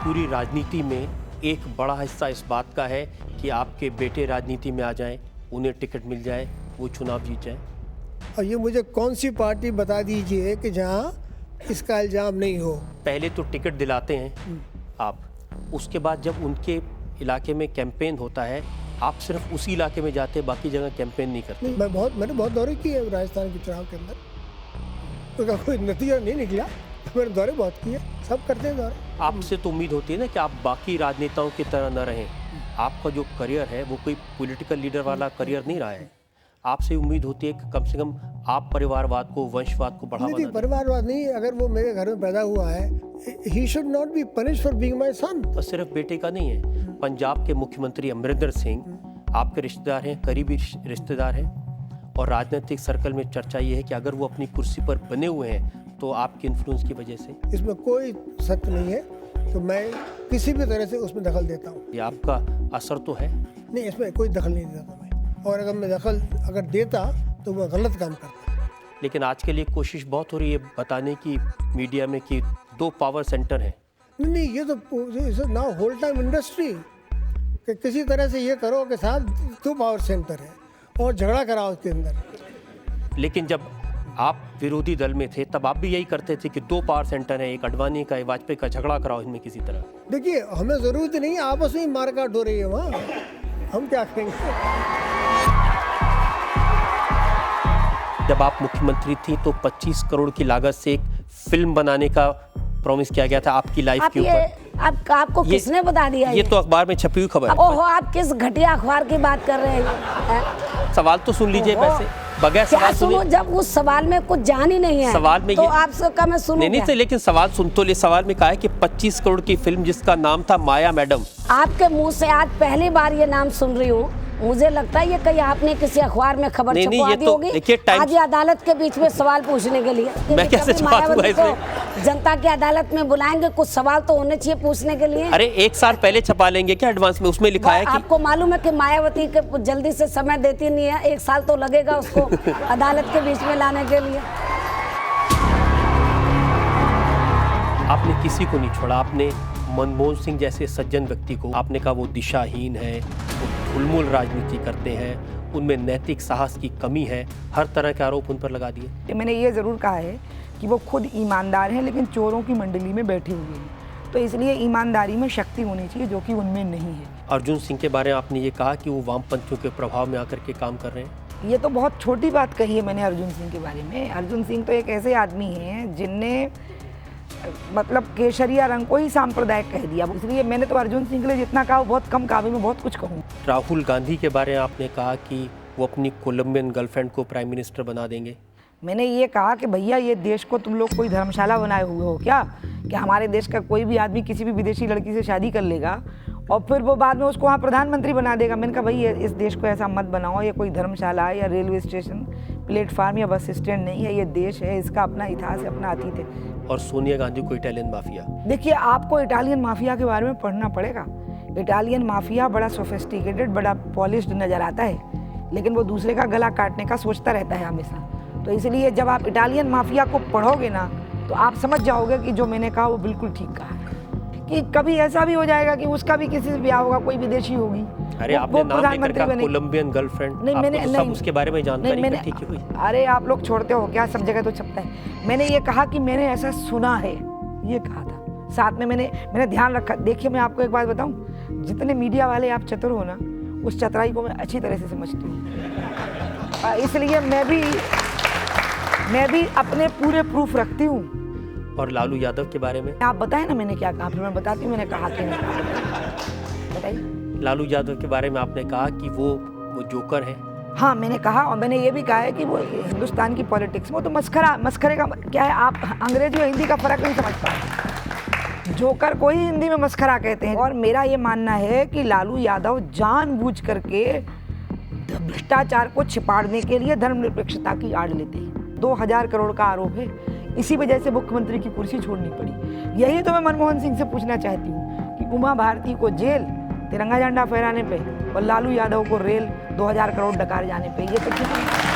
पूरी राजनीति में एक बड़ा हिस्सा इस बात का है कि आपके बेटे राजनीति में आ जाएं, उन्हें टिकट मिल जाए, वो चुनाव जीत जाए। और ये मुझे कौन सी पार्टी बता दीजिए कि जहाँ इसका इल्ज़ाम नहीं हो। पहले तो टिकट दिलाते हैं आप, उसके बाद जब उनके इलाके में कैंपेन होता है आप सिर्फ उसी इलाके में जाते, बाकी जगह कैंपेन नहीं करते। मैंने बहुत दौरे किए राजस्थान के चुनाव के अंदर, तो कोई नतीजा नहीं निकला। मैंने दौरे बहुत किए, सब करते हैं दौरे। आपसे तो उम्मीद होती है ना कि आप बाकी राजनेताओं की तरह न रहें। आपका जो करियर है वो कोई पॉलिटिकल लीडर वाला करियर नहीं रहा है। आपसे उम्मीद होती है कि कम से कम आप परिवारवाद को, वंशवाद को बढ़ावा नहीं, परिवारवाद नहीं, अगर वो मेरे घर में पैदा हुआ है, he should not be punished for being my son. तो सिर्फ बेटे का नहीं है, पंजाब के मुख्यमंत्री अमरिंदर सिंह आपके रिश्तेदार हैं, करीबी रिश्तेदार हैं, और राजनीतिक सर्कल में चर्चा ये है कि अगर वो अपनी कुर्सी पर बने हुए हैं तो आपके इन्फ्लुएंस की वजह से। इसमें कोई सत्य नहीं है, तो मैं किसी भी तरह से उसमें दखल देता हूँ। ये आपका असर तो है नहीं, इसमें कोई दखल नहीं देता मैं, और अगर मैं दखल देता तो मैं गलत काम करता। लेकिन आज के लिए कोशिश बहुत हो रही है बताने की मीडिया में कि 2 पावर सेंटर हैं। नहीं, ये तो नाउ होल टाइम इंडस्ट्री कि किसी तरह से ये करो कि साहब 2 पावर सेंटर है और झगड़ा कराओ उसके अंदर। लेकिन जब आप विरोधी दल में थे तब आप भी यही करते थे कि 2 पावर सेंटर है, एक अडवाणी का, एक वाजपेयी का, झगड़ा कराओ इनमें किसी तरह। देखिए, हमें ज़रूरत नहीं, आपस में ही मारकाट हो रही है वहाँ, हम क्या करेंगे। जब आप मुख्यमंत्री थी तो 25 करोड़ की लागत से एक फिल्म बनाने का प्रॉमिस किया गया था आपकी लाइफ के ऊपर। आपको किसने बता दिया? ये तो अखबार में छपी हुई खबर है। ओहो, आप किस घटिया अखबार की बात कर रहे हैं? सवाल तो सुन लीजिए वैसे, बगैर क्या सवाल सुनो, जब उस सवाल में कुछ जान ही नहीं है सवाल में तो ये आपसे मैं सुनूं नहीं, लेकिन सवाल सुन तो ले। सवाल में कहा है कि 25 करोड़ की फिल्म जिसका नाम था माया मैडम। आपके मुंह से आज पहली बार ये नाम सुन रही हूँ। मुझे लगता है ये कहीं आपने किसी अखबार में खबर छपवा दी होगी। आज ये अदालत के बीच में सवाल पूछने के लिए। मैं कैसे मायावती को जनता की अदालत में बुलाएंगे, कुछ सवाल तो होने चाहिए पूछने के लिए। अरे 1 साल पहले छपा लेंगे क्या एडवांस में? उसमें लिखा है कि आपको मालूम है कि मायावती के जल्दी से समय देती नहीं है, 1 साल तो लगेगा उसको अदालत के बीच में लाने के लिए। आपने किसी को नहीं छोड़ा। आपने मनमोहन सिंह जैसे सज्जन व्यक्ति को आपने कहा वो दिशाहीन है, वो ढुलमुल राजनीति करते हैं, उनमें नैतिक साहस की कमी है, हर तरह के आरोप उन पर लगा दिए। मैंने ये ज़रूर कहा है कि वो खुद ईमानदार हैं लेकिन चोरों की मंडली में बैठे हुए हैं, तो इसलिए ईमानदारी में शक्ति होनी चाहिए जो कि उनमें नहीं है। अर्जुन सिंह के बारे में आपने ये कहा कि वो वामपंथियों के प्रभाव में आकर के काम कर रहे हैं। ये तो बहुत छोटी बात कही है मैंने अर्जुन सिंह के बारे में। अर्जुन सिंह तो एक ऐसे आदमी हैं जिनने मतलब केसरिया रंग को ही सांप्रदायिक कह दिया, इसलिए मैंने तो अर्जुन सिंह के लिए जितना कहा वो बहुत कम कहा, मैं बहुत कुछ कहूँ। राहुल गांधी के बारे में आपने कहा कि वो अपनी कोलंबियन गर्लफ्रेंड को प्राइम मिनिस्टर बना देंगे। मैंने ये कहा कि भैया ये देश को तुम लोग कोई धर्मशाला बनाए हुए हो क्या, कि हमारे देश का कोई भी आदमी किसी भी विदेशी लड़की से शादी कर लेगा और फिर वो बाद में उसको वहाँ प्रधानमंत्री बना देगा। मैंने कहा भाई इस देश को ऐसा मत बनाओ, ये कोई धर्मशाला या रेलवे स्टेशन, प्लेटफार्म या बस स्टैंड नहीं है, ये देश है, इसका अपना इतिहास है, अपना अतीत है। और सोनिया गांधी को इटालियन माफिया। देखिए, आपको इटालियन माफिया के बारे में पढ़ना पड़ेगा। इटालियन माफिया बड़ा सोफिस्टिकेटेड, बड़ा पॉलिश्ड नज़र आता है, लेकिन वो दूसरे का गला काटने का सोचता रहता है हमेशा। तो इसलिए जब आप इटालियन माफिया को पढ़ोगे ना तो आप समझ जाओगे कि जो मैंने कहा वो बिल्कुल ठीक कहा है, कि कभी ऐसा भी हो जाएगा कि उसका भी किसी से ब्याह होगा, कोई विदेशी होगी। अरे आपने नाम लेकर कहा कोलंबियन गर्लफ्रेंड, नहीं मैंने तो सब उसके बारे में जानकारी इकट्ठी की हुई। अरे आप लोग छोड़ते हो क्या, सब जगह तो छपता है। मैंने ये कहा कि मैंने ऐसा सुना है, ये कहा था। साथ में मैंने ध्यान रखा। देखिए, मैं आपको एक बात बताऊं, जितने मीडिया वाले आप चतुर हो ना, उस चतुराई को मैं अच्छी तरह से समझती हूँ, इसलिए मैं भी अपने पूरे प्रूफ रखती हूँ। और लालू यादव के बारे में आप बताएं ना मैंने क्या कहा, फिर मैं बताती हूँ मैंने कहा कि नहीं कहा। बताइए। लालू यादव के बारे में आपने कहा कि वो जोकर है। हाँ, मैंने कहा, और मैंने ये भी कहा है कि वो हिंदुस्तान की पॉलिटिक्स में वो तो मस्खरे का क्या है, आप अंग्रेजी और हिंदी का फर्क नहीं समझ पाते। जोकर को ही हिंदी में मस्खरा कहते हैं। और मेरा ये मानना है कि लालू यादव जानबूझ करके भ्रष्टाचार को छिपाड़ने के लिए धर्मनिरपेक्षता की आड़ लेते हैं। 2000 करोड़ का आरोप है, इसी वजह से मुख्यमंत्री की कुर्सी छोड़नी पड़ी। यही तो मैं मनमोहन सिंह से पूछना चाहती हूँ कि उमा भारती को जेल तिरंगा झंडा फहराने पे और लालू यादव को रेल 2000 करोड़ डकार जाने पे, ये तो ठीक है।